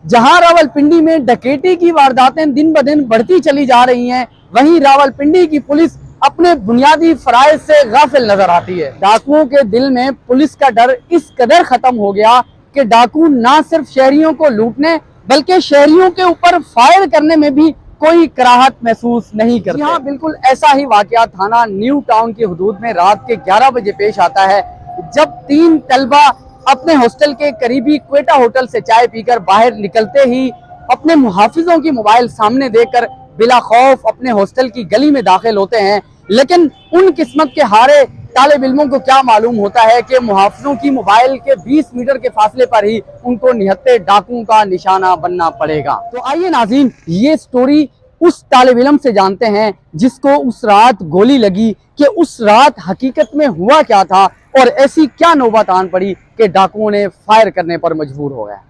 जहां रावलपिंडी में डकैती की वारदातें दिन ब दिन बढ़ती चली जा रही हैं, वहीं रावलपिंडी की पुलिस अपने बुनियादी फराइज से गाफिल नजर आती है। डाकुओं के दिल में पुलिस का डर इस कदर खत्म हो गया कि डाकू ना सिर्फ शहरियों को लूटने बल्कि शहरियों के ऊपर फायर करने में भी कोई कराहत महसूस नहीं करते। हाँ, बिल्कुल ऐसा ही वाकया थाना न्यू टाउन की हदूद में रात के 11 बजे पेश आता है, जब 3 तलबा अपने हॉस्टल के करीबी क्वेटा होटल से चाय पीकर बाहर निकलते ही अपने मुहाफिजों की मोबाइल सामने देखकर बिला खौफ अपने हॉस्टल की गली में दाखिल होते हैं। लेकिन उन किस्मत के हारे तालिब इल्मों को क्या मालूम होता है कि मुहाफिजों की मोबाइल के 20 मीटर के फासले पर ही उनको निहत्ते डाकुओं का निशाना बनना पड़ेगा। तो आइए नाज़रीन, ये स्टोरी उस तालिब इल्म से जानते हैं जिसको उस रात गोली लगी, कि उस रात हकीकत में हुआ क्या था और ऐसी क्या नौबत आन पड़ी कि डाकुओं ने फायर करने पर मजबूर हो गया।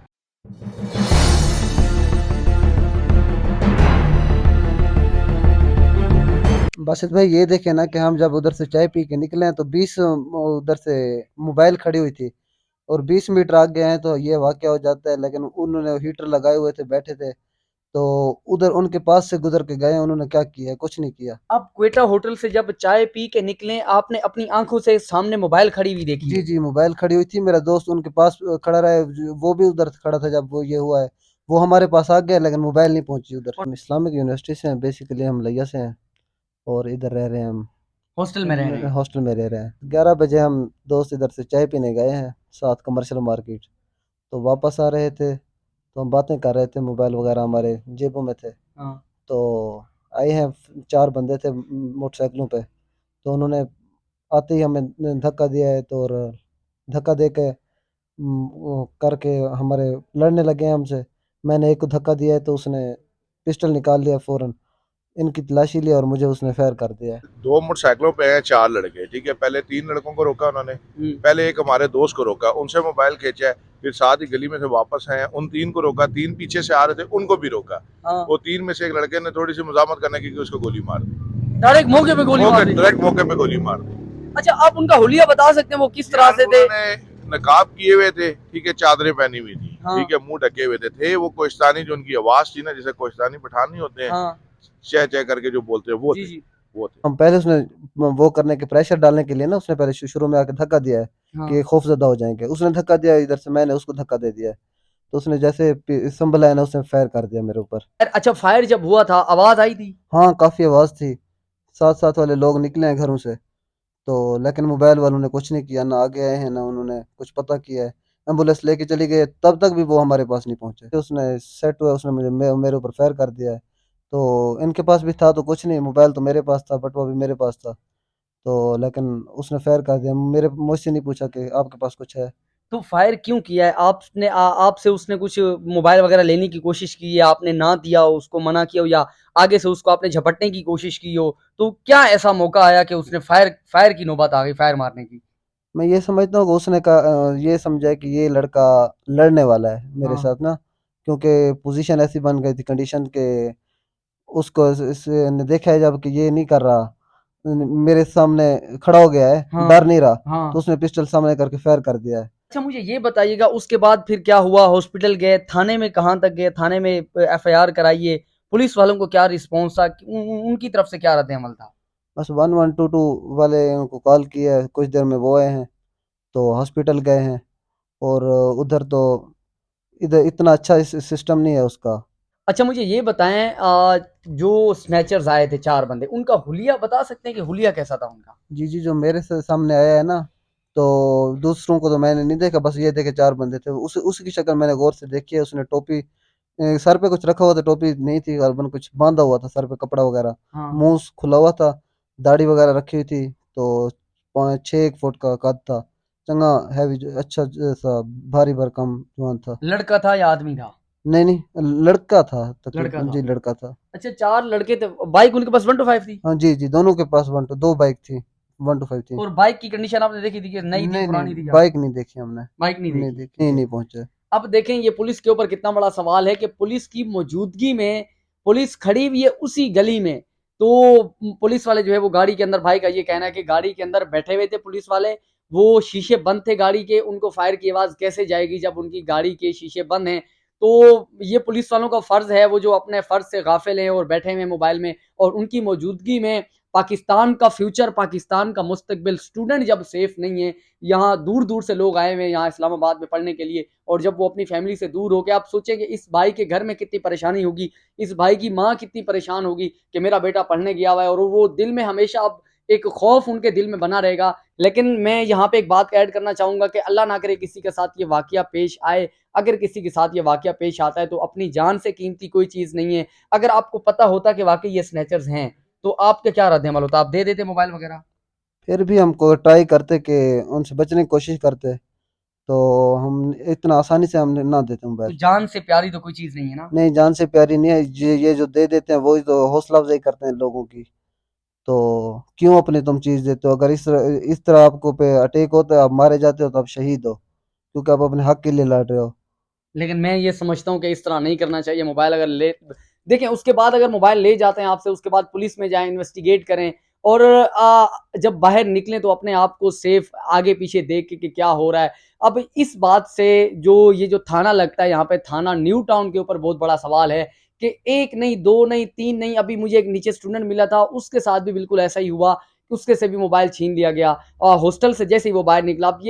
बासित भाई, ये देखे ना कि हम जब उधर से चाय पी के निकले हैं तो 20 उधर से मोबाइल खड़ी हुई थी और 20 मीटर आगे हैं तो ये वाकया हो जाता है। लेकिन उन्होंने हीटर लगाए हुए थे, बैठे थे, तो उधर उनके पास से गुजर के गए। उन्होंने क्या किया? कुछ नहीं किया। अब क्वेटा होटल से जब चाय पी के निकले, आपने अपनी आंखों से सामने मोबाइल खड़ी हुई देखी जी है? जी, मोबाइल खड़ी हुई थी। मेरा दोस्त उनके पास खड़ा रहा है, वो भी उधर खड़ा था जब वो ये हुआ है। वो हमारे पास आ गया लेकिन मोबाइल नहीं पहुंची उधर। हम इस्लामिक यूनिवर्सिटी से हैं, बेसिकली हम लिया से हैं और इधर रह रहे हैं। हम हॉस्टल में रह रहे हैं। हॉस्टल में रह रहे हैं। 11 बजे हम दोस्त इधर से चाय पीने गए हैं साथ कमर्शियल मार्केट। तो वापस आ रहे थे तो हम बातें कर रहे थे, मोबाइल वगैरह हमारे जेबों में थे। हाँ। तो आए हैं 4 बंदे थे मोटरसाइकिलों पे। तो उन्होंने आते ही हमें धक्का दिया है, तो और धक्का दे के वो करके हमारे लड़ने लगे हैं हमसे। मैंने एक को धक्का दिया है तो उसने पिस्टल निकाल लिया फ़ौरन, इनकी तलाशी ली और मुझे उसने फायर कर दिया है। 2 मोटरसाइकिलों पे हैं 4 लड़के, ठीक है। पहले 3 लड़कों को रोका उन्होंने, पहले एक हमारे दोस्त को रोका, उनसे मोबाइल खींचा है, फिर साथ ही गली में से वापस आए, उन 3 को रोका, 3 पीछे से आ रहे थे, उनको भी रोका। हाँ। वो 3 में से एक लड़के ने थोड़ी सी मुजामत करने की उसको गोली मार दी, डायरेक्ट मौके पे गोली मार दी? डायरेक्ट मौके पे गोली मार दी। अच्छा, आप उनका हुलिया बता सकते हैं वो किस तरह से थे? उन्होंने नकाब किए हुए थे, ठीक है, चादरें पहनी हुई थी, हाँ। ठीक है, मुंह ढके हुए थे। वो कोहिस्तानी, जो उनकी आवाज थी ना, जैसे कोहिस्तानी पठान नहीं होते हैं, हाँ। चह चह करके जो बोलते हैं, वो जी थे, जी। वो थे। हम पहले उसने वो करने के प्रेशर डालने के लिए ना, उसने पहले शुरू में आके धक्का दिया है हाँ। कि खौफजदा हो जाएंगे। उसने धक्का दिया इधर से, मैंने उसको धक्का दे दिया है। तो उसने जैसे संभला है ना, उसने फायर कर दिया मेरे ऊपर। अच्छा, फायर जब हुआ था आवाज आई थी? हाँ, काफी आवाज थी। साथ साथ वाले लोग निकले हैं घरों से, तो लेकिन मोबाइल वालों ने कुछ नहीं किया, ना आगे आए हैं ना उन्होंने कुछ पता किया है। एम्बुलेंस लेके चली गई, तब तक भी वो हमारे पास नहीं पहुंचे। तो उसने सेट हुआ, उसने मेरे ऊपर फायर कर दिया है। तो इनके पास भी था तो कुछ नहीं, मोबाइल तो मेरे पास था, बटुआ भी मेरे पास था। तो लेकिन उसने फायर कर दिया, मेरे मुझसे नहीं पूछा कि आपके पास कुछ है। तो फायर क्यों किया है? आपने आपसे उसने कुछ मोबाइल वगैरह लेने की कोशिश की है, आपने ना दिया हो, उसको मना किया हो, या आगे से उसको आपने झपटने की कोशिश की हो? तो क्या ऐसा मौका आया कि उसने फायर फायर की नौबत आ गई, फायर मारने की? मैं ये समझता हूँ कि उसने ये समझा है कि ये लड़का लड़ने वाला है मेरे हाँ। साथ ना, क्योंकि पोजीशन ऐसी बन गई थी, कंडीशन के उसको इसने देखा है जब कि ये नहीं कर रहा, मेरे सामने खड़ा हो गया है, हाँ। डर नहीं रहा, हाँ। तो उसने पिस्टल सामने करके फायर कर दिया है। अच्छा, मुझे ये बताइएगा उसके बाद फिर क्या हुआ? हॉस्पिटल गए, थाने में कहाँ तक गए? थाने में एफआईआर कराइए, पुलिस वालों को क्या रिस्पॉन्स था? उनकी तरफ से क्या रद्द अमल था? बस 1122 वाले उनको कॉल किया है, कुछ देर में वो आए हैं, तो हॉस्पिटल गए हैं। और उधर तो इधर इतना अच्छा सिस्टम नहीं है उसका। अच्छा, मुझे ये बताएं, जो स्नैचर्स आए थे 4 बंदे, उनका हुलिया बता सकते हैं कि हुलिया कैसा था उनका? जी जी, जो मेरे से सामने आया है ना, तो दूसरों को तो मैंने नहीं देखा, बस ये देखे 4 बंदे थे। उसकी शक्ल मैंने गौर से देखी है। उसने टोपी सर पे कुछ रखा हुआ था, टोपी नहीं थी, गलबन कुछ बांधा हुआ था सर पे, कपड़ा वगैरह, हाँ। मुंह खुला हुआ था, दाढ़ी वगैरह रखी हुई थी। तो 5-6 फुट का कद था, चंगा हैवी, अच्छा सा भारी भरकम जवान था। लड़का था या आदमी था? नहीं नहीं, लड़का था लड़का तकरीबन, था। जी लड़का था। अच्छा, 4 लड़के थे। बाइक उनके पास 125 थी? हाँ जी जी, दोनों के पास 2 बाइक थी, 125 थी। और बाइक की कंडीशन आपने देखी थी कि नई थी, नहीं पुरानी थी नहीं, क्या? बाइक नहीं देखी हमने। बाइक नहीं नहीं देखी। देखी, नहीं नहीं पहुंचे। अब देखें, ये पुलिस के ऊपर कितना बड़ा सवाल है कि पुलिस की मौजूदगी में पुलिस खड़ी हुई है उसी गली में, तो पुलिस वाले जो है वो गाड़ी के अंदर, भाई का ये कहना है कि गाड़ी के अंदर बैठे हुए थे पुलिस वाले, वो शीशे बंद थे गाड़ी के, उनको फायर की आवाज कैसे जाएगी जब उनकी गाड़ी के शीशे बंद हैं? तो ये पुलिस वालों का फर्ज है, वो जो अपने फर्ज से गाफिल हैं और बैठे हुए हैं मोबाइल में, और उनकी मौजूदगी में पाकिस्तान का फ्यूचर, पाकिस्तान का मुस्तकबिल, स्टूडेंट जब सेफ नहीं है, यहाँ दूर दूर से लोग आए हुए हैं यहाँ इस्लामाबाद में पढ़ने के लिए, और जब वो अपनी फैमिली से दूर हो के, आप सोचेंगे इस भाई के घर में कितनी परेशानी होगी, इस भाई की माँ कितनी परेशान होगी कि मेरा बेटा पढ़ने गया हुआ है, और वो दिल में हमेशा अब एक खौफ उनके दिल में बना रहेगा। लेकिन मैं यहाँ पे एक बात ऐड करना चाहूँगा कि अल्लाह ना करे किसी के साथ ये वाक़या पेश आए। अगर किसी के साथ ये वाक़या पेश आता है तो अपनी जान से कीमती कोई चीज़ नहीं है। अगर आपको पता होता कि वाक़ई ये स्नैचर्स हैं, तो आपका क्या रद्द-ए-अमल होता? आप दे देते मोबाइल वग़ैरह? फिर भी हमको ट्राई करते कि उनसे बचने की कोशिश करते, तो हम इतना आसानी से हम ना देते तो मोबाइल। जान से प्यारी तो कोई चीज़ नहीं है ना? नहीं, जान से प्यारी नहीं है, ये जो दे देते हैं वही तो हौसला अफ़ज़ाई करते हैं लोगों की। तो क्यों अपनी तुम चीज़ देते हो? अगर इस तरह आपको पे अटैक होता है, आप मारे जाते हो तो आप शहीद हो, क्योंकि आप अपने हक के लिए लड़ रहे हो। लेकिन मैं ये समझता हूँ कि इस तरह नहीं करना चाहिए। मोबाइल अगर ले देखें, उसके बाद अगर मोबाइल ले जाते हैं आपसे, उसके बाद पुलिस में जाएँ, इन्वेस्टिगेट करें, और जब बाहर निकलें तो अपने आप को सेफ आगे पीछे देख के कि क्या हो रहा है। अब इस बात से जो ये जो थाना लगता है यहाँ पे, थाना न्यू टाउन के ऊपर बहुत बड़ा सवाल है कि 1 नहीं, 2 नहीं, 3 नहीं, अभी मुझे एक नीचे स्टूडेंट मिला था, उसके साथ भी बिल्कुल ऐसा ही हुआ कि उसके से भी मोबाइल छीन लिया गया। हॉस्टल से जैसे ही वो बाहर निकला, अब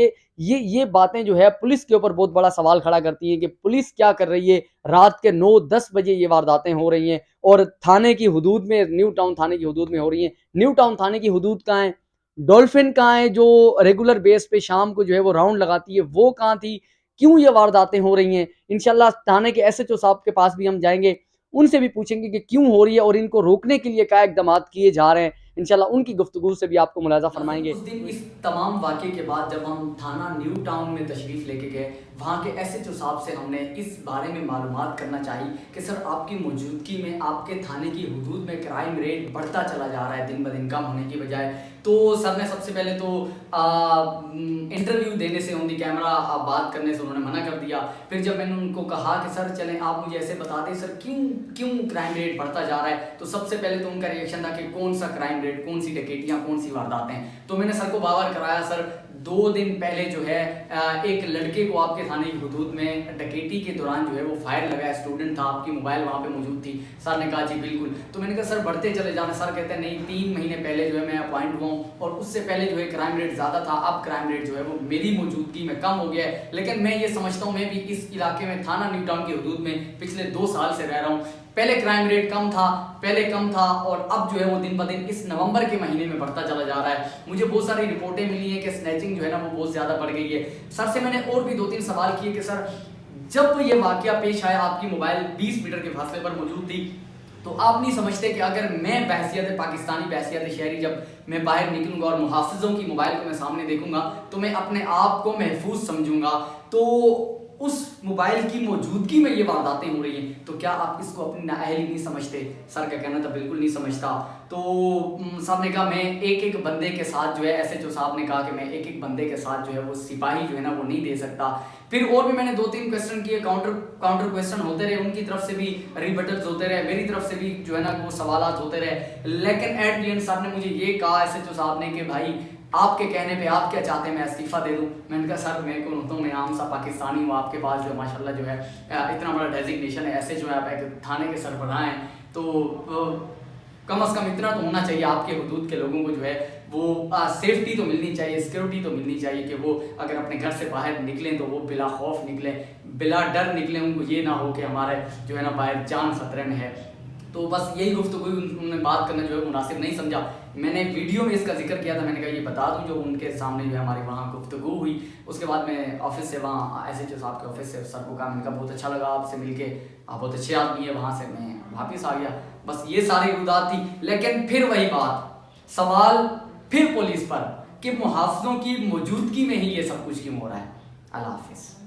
ये बातें जो है पुलिस के ऊपर बहुत बड़ा सवाल खड़ा करती हैं कि पुलिस क्या कर रही है। रात के 9-10 बजे ये वारदातें हो रही हैं और थाने की हुदूद में, न्यू टाउन थाने की हुदूद में हो रही हैं। न्यू टाउन थाने की हुदूद कहाँ है? डॉल्फिन कहाँ है जो रेगुलर बेस पे शाम को जो है वो राउंड लगाती है, वो कहाँ थी? क्यों ये वारदातें हो रही हैं? इंशाल्लाह थाने के एसएचओ साहब के पास भी हम जाएंगे, उनसे भी पूछेंगे कि क्यों हो रही है और इनको रोकने के लिए क्या इकदामात किए जा रहे हैं। इंशाल्लाह उनकी गुफ्तगू से भी आपको मुलाजा फरमाएंगे। उस दिन इस तमाम वाक़े के बाद जब हम थाना न्यू टाउन में तशरीफ़ लेके गए, वहाँ के एसएचओ साहब से हमने इस बारे में मालूमात करना चाही कि सर आपकी मौजूदगी में आपके थाने की हुदूद में क्राइम रेट बढ़ता चला जा रहा है दिन ब दिन, कम होने की बजाय। तो सर ने सबसे पहले तो इंटरव्यू देने से, ऑन दी कैमरा बात करने से उन्होंने मना कर दिया। फिर जब मैंने उनको कहा कि सर चलें आप मुझे ऐसे बता दें सर क्यों क्राइम रेट बढ़ता जा रहा है, तो सबसे पहले तो उनका रिएक्शन था कि कौन सा क्राइम रेट, कौन सी डकैतियाँ, कौन सी वारदातें। तो मैंने सर को बावर कराया, सर 2 दिन पहले जो है एक लड़के को आपके थाने की हुदूद में डकैती के दौरान जो है वो फायर लगा, स्टूडेंट था, आपकी मोबाइल वहाँ पे मौजूद थी। सर ने कहा जी बिल्कुल। तो मैंने कहा सर बढ़ते चले जाना। सर कहते हैं नहीं, 3 महीने पहले जो है मैं अपॉइंट हुआ हूँ और उससे पहले जो है क्राइम रेट ज़्यादा था, अब क्राइम रेट जो है वो मेरी मौजूदगी में कम हो गया है। लेकिन मैं ये समझता हूँ, मैं भी इस इलाके में थाना न्यू टाउन की हुदूद में पिछले 2 साल से रह रहा हूँ। पहले क्राइम रेट कम था और अब जो है वो दिन ब दिन इस नवंबर के महीने में बढ़ता चला जा रहा है। मुझे बहुत सारी रिपोर्टें मिली हैं कि स्नैचिंग जो है ना वो बहुत ज़्यादा बढ़ गई है। सर से मैंने और भी 2-3 सवाल किए कि सर जब ये वाकया पेश आया, आपकी मोबाइल 20 मीटर के फासले पर मौजूद थी, तो आप नहीं समझते कि अगर मैं बहसियत पाकिस्तानी, बहसियत शहरी, जब मैं बाहर निकलूंगा और मुहाफिजों की मोबाइल को मैं सामने देखूंगा तो मैं अपने आप को महफूज समझूंगा, तो उस मोबाइल की मौजूदगी में ये वारदातें हो रही हैं, तो क्या आप इसको अपनी नाअहली नहीं समझते? सर का कहना था बिल्कुल नहीं समझता। तो साहब ने कहा मैं एक बंदे के साथ जो है, एसएचओ साहब ने कहा कि मैं एक बंदे के साथ जो है वो सिपाही जो है ना वो नहीं दे सकता। फिर और भी मैंने 2-3 क्वेश्चन किए, काउंटर क्वेश्चन होते रहे, उनकी तरफ से भी रिबटल्स होते रहे, मेरी तरफ से भी जो है ना वो सवालात होते रहे। लेकिन एट द एंड साहब ने मुझे ये कहा, एसएचओ साहब ने, कि भाई आपके कहने पे आप क्या चाहते हैं मैं इस्तीफा दे दूं? मैंने कहा सर मैं कौन होता हूँ, मैं आम सा पाकिस्तानी हूँ, आपके पास जो है माशाल्लाह जो है इतना बड़ा डेजिग्नेशन है, ऐसे जो है आप एक थाने के सरबराह हैं, तो कम से कम इतना तो होना चाहिए आपके हुदूद के लोगों को जो है वो सेफ्टी तो मिलनी चाहिए, सिक्योरिटी तो मिलनी चाहिए कि वो अगर अपने घर से बाहर निकलें तो वो बिला खौफ निकलें, बिला डर निकलें, उनको ये ना हो कि हमारे जो है ना बाहर जान खतरे में है। तो बस यही गुफ्तगू उन्होंने बात करना जो है मुनासिब नहीं समझा। मैंने वीडियो में इसका जिक्र किया था, मैंने कहा ये बता दूं जो उनके सामने जो है हमारी वहाँ गुफ्तगू हुई। उसके बाद मैं ऑफिस से, वहाँ एसएचओ साहब के ऑफिस से सर को कहा, मैंने कहा बहुत अच्छा लगा आपसे मिलके, आप बहुत अच्छे आदमी है। वहाँ से मैं वापस आ गया। बस ये सारी रुदात थी। लेकिन फिर वही बात, सवाल फिर पुलिस पर कि मुहाफिजों की मौजूदगी में ही ये सब कुछ क्यों हो रहा है। अल्लाह हाफिज़।